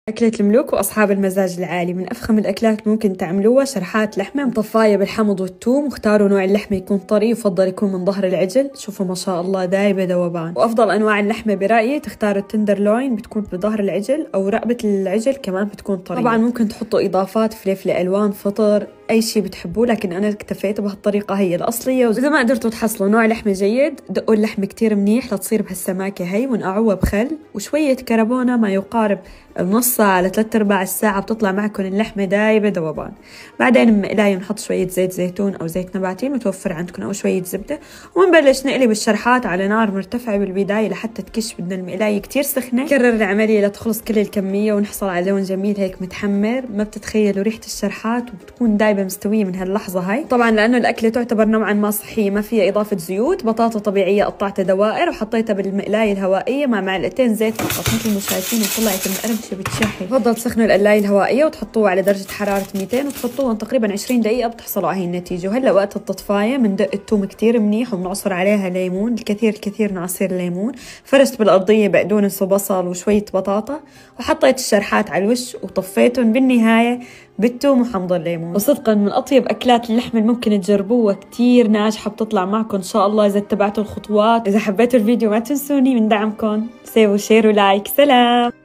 أكلة الملوك وأصحاب المزاج العالي، من أفخم الأكلات ممكن تعملوها شرحات لحمة مطفاية بالحمض والثوم، واختاروا نوع اللحمة يكون طري، يفضل يكون من ظهر العجل، شوفوا ما شاء الله دايبة ذوبان. وأفضل أنواع اللحمة برأيي تختاروا التندرلوين، بتكون بظهر العجل، أو رقبة العجل كمان بتكون طرية. طبعا ممكن تحطوا إضافات فلفل ألوان، فطر، أي شيء بتحبوه، لكن أنا اكتفيت بهالطريقة هي الأصلية. وإذا ما قدرتوا تحصلوا نوع لحمة جيد، دقوا اللحمة كتير منيح لتصير بهالسماكة هي، ونقعوها بخل وشوية كربونة، ما يقارب نص ساعة ل 3/4 ساعة، بتطلع معكم اللحمة دايبة ذوبان. بعدين بمقلاية بنحط شوية زيت زيتون أو زيت نباتي متوفر عندكم، أو شوية زبدة، ونبلش نقلب الشرحات على نار مرتفعة بالبداية لحتى تكش. بدنا المقلاية كتير سخنة، نكرر العملية لتخلص كل الكمية ونحصل على لون جميل هيك متحمر، ما بتتخيلوا ريحة الشرحات، وبتكون دايبة مستوية من هاللحظة هاي. طبعا لأنه الأكلة تعتبر نوعا ما صحية، ما فيها إضافة زيوت، بطاطا طبيعية قطعتها دوائر وحطيتها بالمقلاية الهوائية مع معلقتين زيت فقط مثل ما شايفين، وطلعت المقرمشة بتشحي. بفضل تسخنوا القلاية الهوائية وتحطوها على درجة حرارة 200 وتحطوها تقريبا 20 دقيقة، بتحصلوا على هي النتيجة. وهلا وقت التطفاية بندق الثوم كتير منيح، وبنعصر عليها ليمون، الكثير من عصير الليمون. فرشت بالأرضية بقدونس وبصل وشوية بطاطا، وحطيت الشرحات على الوش وطفيتهم بالنهاية بالثوم وحمض الليمون. وصدقا من أطيب أكلات اللحمة اللي ممكن تجربوها، كتير ناجحة، بتطلع معكم إن شاء الله إذا اتبعتوا الخطوات. إذا حبيتوا الفيديو ما تنسوني من دعمكم، سيبوا شير ولايك. سلام.